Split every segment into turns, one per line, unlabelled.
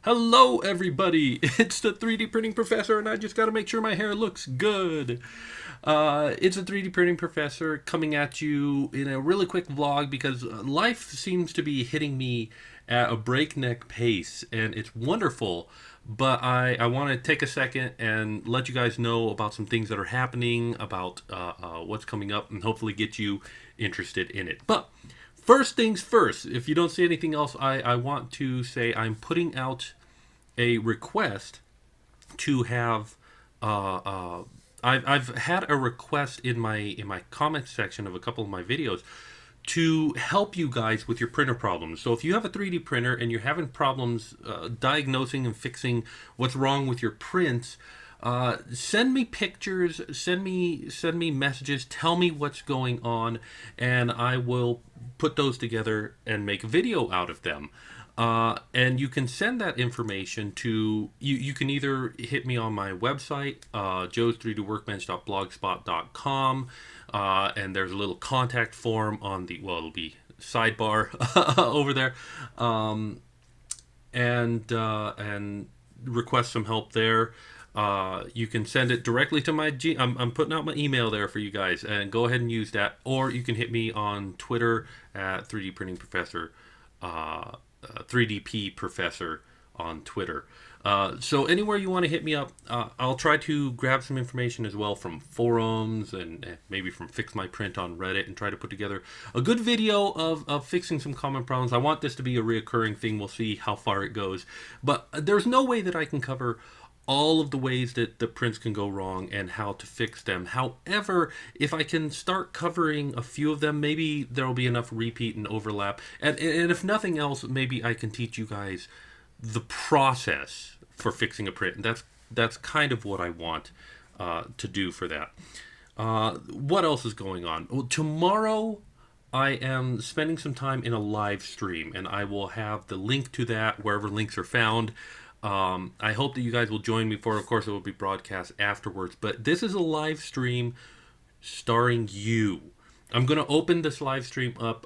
Hello, everybody! It's the 3D Printing Professor, and I just got to make sure my hair looks good. It's a 3D Printing Professor coming at you in a really quick vlog because life seems to be hitting me at a breakneck pace, and it's wonderful. But I want to take a second and let you guys know about some things that are happening, about what's coming up, and hopefully get you interested in it. But first things first, if you don't see anything else, I want to say I'm putting out a request to have. I've had a request in my comment section of a couple of my videos to help you guys with your printer problems. So if you have a 3D printer and you're having problems diagnosing and fixing what's wrong with your prints, send me pictures, send me messages, tell me what's going on, and I will put those together and make a video out of them. And you can send that information to you can either hit me on my website, joes3dworkbench.blogspot.com, and there's a little contact form on the, well, it'll be sidebar over there, and request some help there. You can send it directly to my I'm putting out my email there for you guys, and go ahead and use that. Or you can hit me on Twitter at 3D Printing Professor, 3DP Professor on Twitter. So anywhere you want to hit me up, I'll try to grab some information as well from forums and maybe from Fix My Print on Reddit, and try to put together a good video of fixing some common problems. I want this to be a reoccurring thing. We'll see how far it goes. But there's no way that I can cover all of the ways that the prints can go wrong and how to fix them. However, if I can start covering a few of them, maybe there'll be enough repeat and overlap. And if nothing else, maybe I can teach you guys the process for fixing a print. And that's kind of what I want to do for that. What else is going on? Well, tomorrow I am spending some time in a live stream, and I will have the link to that wherever links are found. I hope that you guys will join me for it. Of course, it will be broadcast afterwards. But this is a live stream starring you. I'm going to open this live stream up.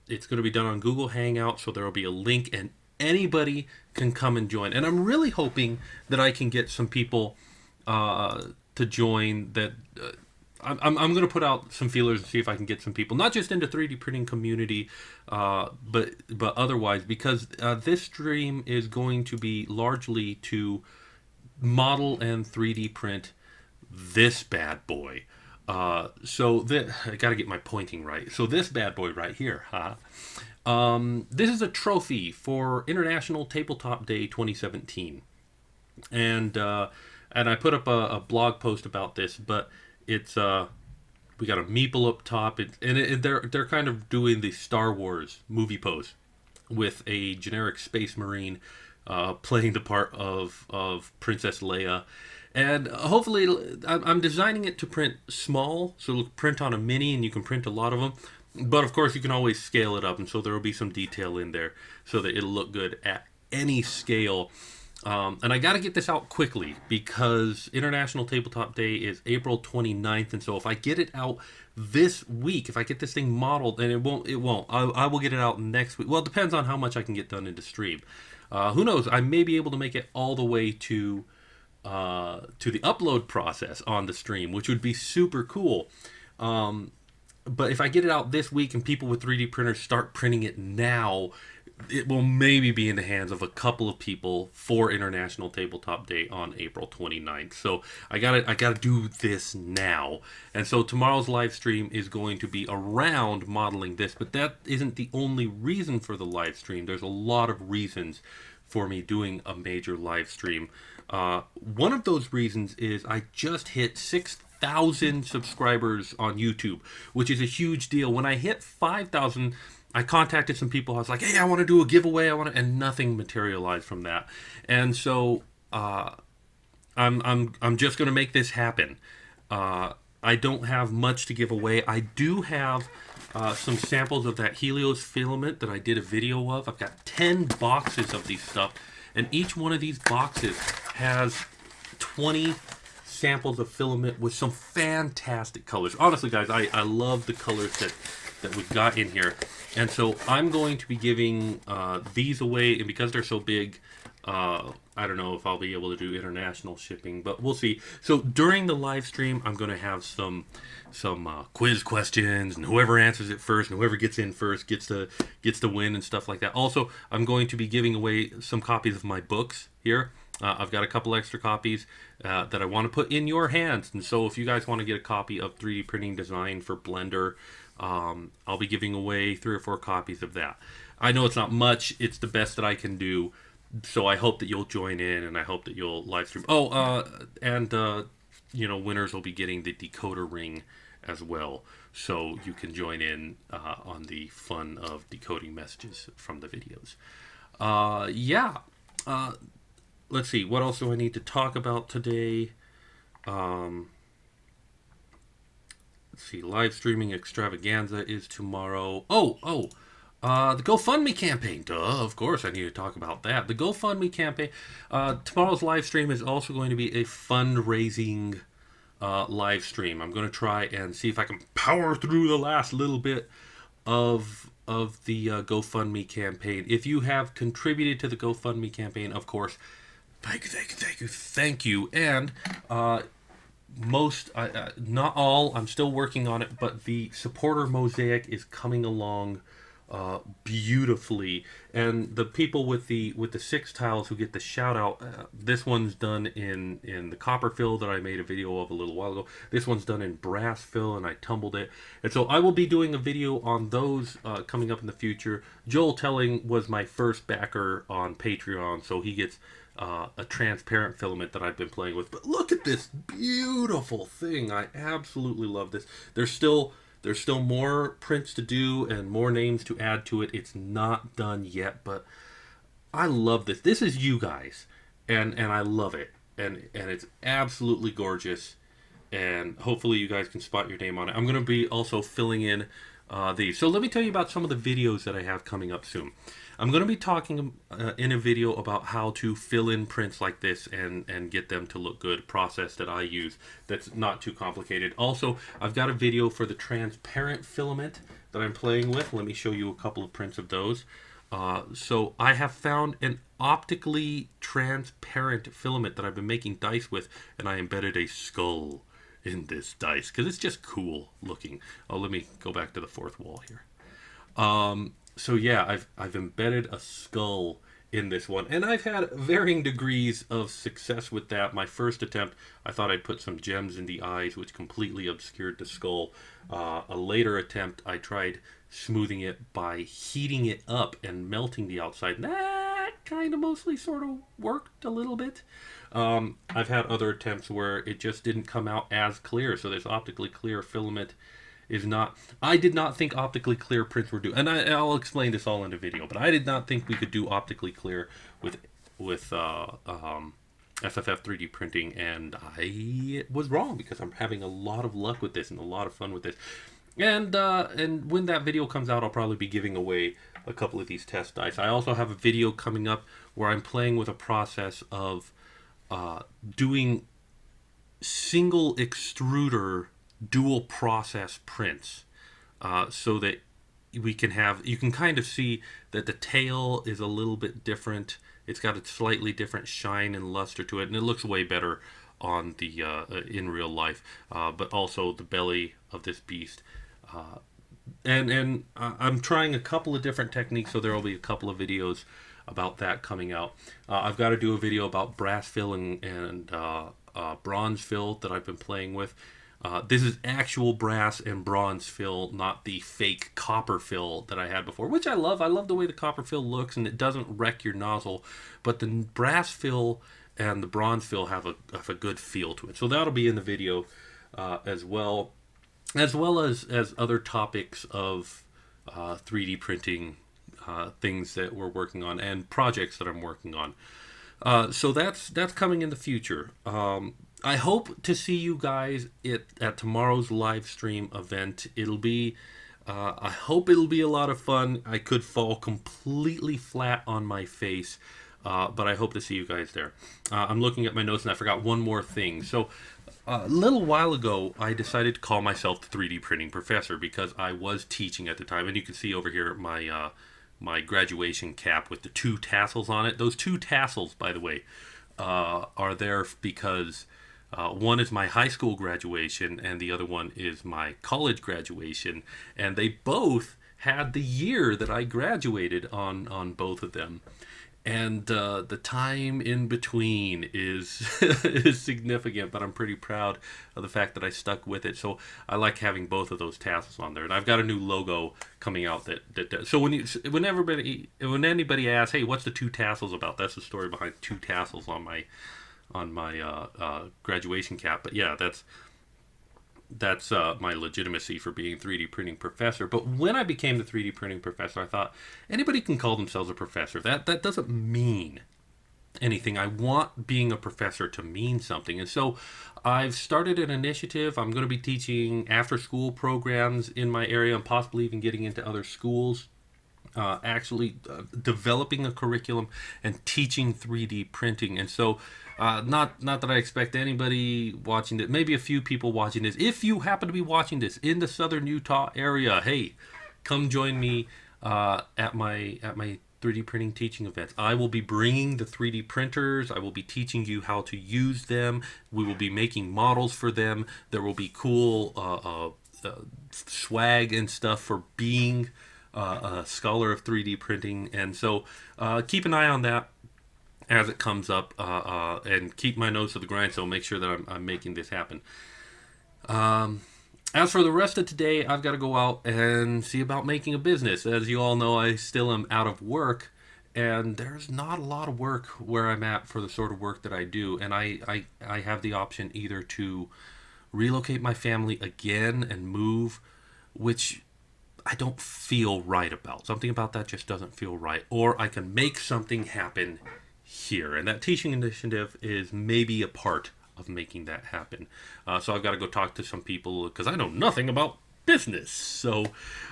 It's going to be done on Google Hangout, so there will be a link, and anybody can come and join. And I'm really hoping that I can get some people to join. That I'm going to put out some feelers and see if I can get some people, not just into 3D printing community, but otherwise, because this stream is going to be largely to model and 3D print this bad boy. I got to get my pointing right. So this bad boy right here, this is a trophy for International Tabletop Day 2017, and I put up a blog post about this, but it's we got a meeple up top, they're kind of doing the Star Wars movie pose with a generic space marine playing the part of Princess Leia, and hopefully I'm designing it to print small, so it'll print on a mini, and you can print a lot of them. But of course, you can always scale it up, and so there will be some detail in there so that it'll look good at any scale. And I got to get this out quickly because International Tabletop Day is April 29th. And so if I get it out this week, if I get this thing modeled, and it won't, I will get it out next week. Well, it depends on how much I can get done into stream. Who knows? I may be able to make it all the way to the upload process on the stream, which would be super cool. But if I get it out this week and people with 3D printers start printing it now, it will maybe be in the hands of a couple of people for International Tabletop Day on April 29th. So I gotta do this now. And so tomorrow's live stream is going to be around modeling this, but that isn't the only reason for the live stream. There's a lot of reasons for me doing a major live stream. One of those reasons is I just hit 6,000 subscribers on YouTube, which is a huge deal. When I hit 5,000, I contacted some people. I was like, "Hey, I want to do a giveaway. and nothing materialized from that. And so I'm just going to make this happen. I don't have much to give away. I do have some samples of that Helios filament that I did a video of. I've got 10 boxes of these stuff, and each one of these boxes has 20 samples of filament with some fantastic colors. Honestly, guys, I love the colors that that we've got in here. And so I'm going to be giving these away, and because they're so big, I don't know if I'll be able to do international shipping, but we'll see. So during the live stream, I'm going to have some quiz questions, and whoever answers it first and whoever gets in first gets to win and stuff like that. Also, I'm going to be giving away some copies of my books here. I've got a couple extra copies that I want to put in your hands, and so if you guys want to get a copy of 3D printing design for Blender, I'll be giving away 3 or 4 copies of that. I know it's not much; it's the best that I can do. So I hope that you'll join in, and I hope that you'll live stream. Winners will be getting the decoder ring as well, so you can join in on the fun of decoding messages from the videos. Let's see, what else do I need to talk about today? Let's see, live streaming extravaganza is tomorrow. The GoFundMe campaign. Duh, of course I need to talk about that. The GoFundMe campaign. Tomorrow's live stream is also going to be a fundraising live stream. I'm going to try and see if I can power through the last little bit of the GoFundMe campaign. If you have contributed to the GoFundMe campaign, of course, thank you. And not all, I'm still working on it, but the supporter mosaic is coming along beautifully, and the people with the 6 tiles who get the shout out, this one's done in the copper fill that I made a video of a little while ago. This one's done in brass fill, and I tumbled it, and so I will be doing a video on those coming up in the future. Joel Telling was my first backer on Patreon, so he gets a transparent filament that I've been playing with. But look at this beautiful thing. I absolutely love this. There's still more prints to do and more names to add to it. It's not done yet, but I love this. This is you guys, and I love it, and it's absolutely gorgeous, and hopefully you guys can spot your name on it. I'm going to be also filling in these. So let me tell you about some of the videos that I have coming up soon. I'm going to be talking in a video about how to fill in prints like this and get them to look good, process that I use that's not too complicated. Also, I've got a video for the transparent filament that I'm playing with. Let me show you a couple of prints of those. So I have found an optically transparent filament that I've been making dice with, and I embedded a skull in this dice because it's just cool looking. Oh, let me go back to the 4th wall here. So yeah, I've embedded a skull in this one, and I've had varying degrees of success with that. My first attempt, I thought I'd put some gems in the eyes, which completely obscured the skull. A later attempt, I tried smoothing it by heating it up and melting the outside. That kind of mostly sort of worked a little bit. I've had other attempts where it just didn't come out as clear, so this optically clear filament is not. I did not think optically clear prints were due, and I'll explain this all in a video, but I did not think we could do optically clear with FFF 3D printing, and I was wrong because I'm having a lot of luck with this and a lot of fun with this. And when that video comes out, I'll probably be giving away a couple of these test dice. I also have a video coming up where I'm playing with a process of doing single extruder dual process prints, so that you can kind of see that the tail is a little bit different. It's got a slightly different shine and luster to it, and it looks way better on the in real life. But also the belly of this beast, and I'm trying a couple of different techniques, so there will be a couple of videos about that coming out. I've got to do a video about brass fill and bronze fill that I've been playing with. This is actual brass and bronze fill, not the fake copper fill that I had before, which I love. I love the way the copper fill looks, and it doesn't wreck your nozzle. But the brass fill and the bronze fill have a good feel to it. So that'll be in the video as well as other topics of 3D printing, things that we're working on and projects that I'm working on. So that's coming in the future. I hope to see you guys at tomorrow's live stream event. I hope it'll be a lot of fun. I could fall completely flat on my face but I hope to see you guys there. I'm looking at my notes and I forgot one more thing. So a little while ago, I decided to call myself the 3D printing professor because I was teaching at the time, and you can see over here my my graduation cap with the 2 tassels on it. Those 2 tassels, by the way, are there because one is my high school graduation and the other one is my college graduation, and they both had the year that I graduated on both of them. And the time in between is is significant, but I'm pretty proud of the fact that I stuck with it. So I like having both of those tassels on there, and I've got a new logo coming out that so when anybody asks, hey, what's the 2 tassels about? That's the story behind 2 tassels on my graduation cap. But yeah, that's my legitimacy for being 3D printing professor. But when I became the 3D printing professor, I thought anybody can call themselves a professor. That doesn't mean anything. I want being a professor to mean something. And so I've started an initiative. I'm going to be teaching after school programs in my area and possibly even getting into other schools. Developing a curriculum and teaching 3D printing. And so not that I expect anybody watching this, maybe a few people watching this. If you happen to be watching this in the southern Utah area, hey, come join me at my 3D printing teaching events. I will be bringing the 3D printers. I will be teaching you how to use them. We will be making models for them. There will be cool swag and stuff for being a scholar of 3D printing. And so keep an eye on that as it comes up, and keep my nose to the grind, so make sure that I'm making this happen. As for the rest of today, I've got to go out and see about making a business. As you all know, I still am out of work, and there's not a lot of work where I'm at for the sort of work that I do. And I have the option either to relocate my family again and move, which I don't feel right about. Something about that just doesn't feel right. Or I can make something happen here. And that teaching initiative is maybe a part of making that happen. So I've got to go talk to some people because I know nothing about business. So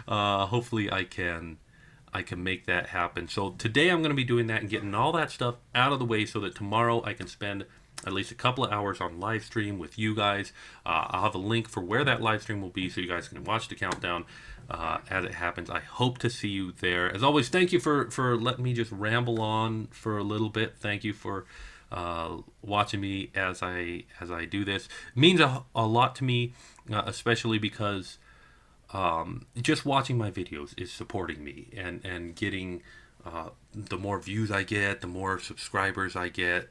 hopefully I can make that happen. So today I'm going to be doing that and getting all that stuff out of the way so that tomorrow I can spend at least a couple of hours on live stream with you guys. I'll have a link for where that live stream will be so you guys can watch the countdown as it happens. I hope to see you there. As always, thank you for letting me just ramble on for a little bit. Thank you for watching me as I do this. It means a lot to me, especially because just watching my videos is supporting me and getting the more views I get, the more subscribers I get,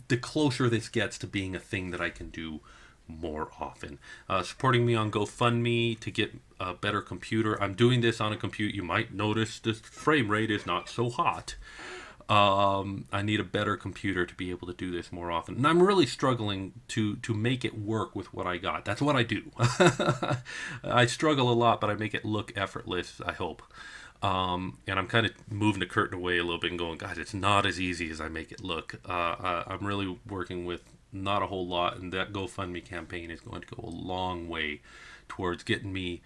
the closer this gets to being a thing that I can do more often. Supporting me on GoFundMe to get a better computer. I'm doing this on a computer. You might notice the frame rate is not so hot. I need a better computer to be able to do this more often. And I'm really struggling to make it work with what I got. That's what I do. I struggle a lot, but I make it look effortless, I hope. And I'm kind of moving the curtain away a little bit and going, guys, it's not as easy as I make it look. I'm really working with not a whole lot, and that GoFundMe campaign is going to go a long way towards getting me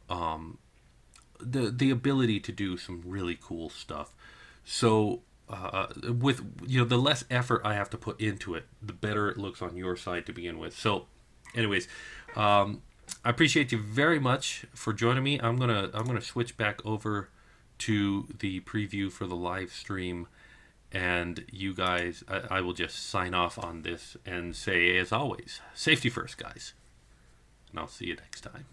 the ability to do some really cool stuff. So with the less effort I have to put into it, the better it looks on your side to begin with. So anyways, I appreciate you very much for joining me. I'm gonna switch back over to the preview for the live stream, and you guys, I will just sign off on this and say, as always, safety first, guys, and I'll see you next time.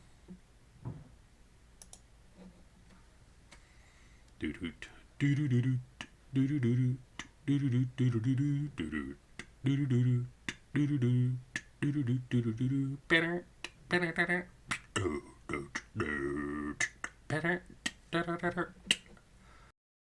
Better.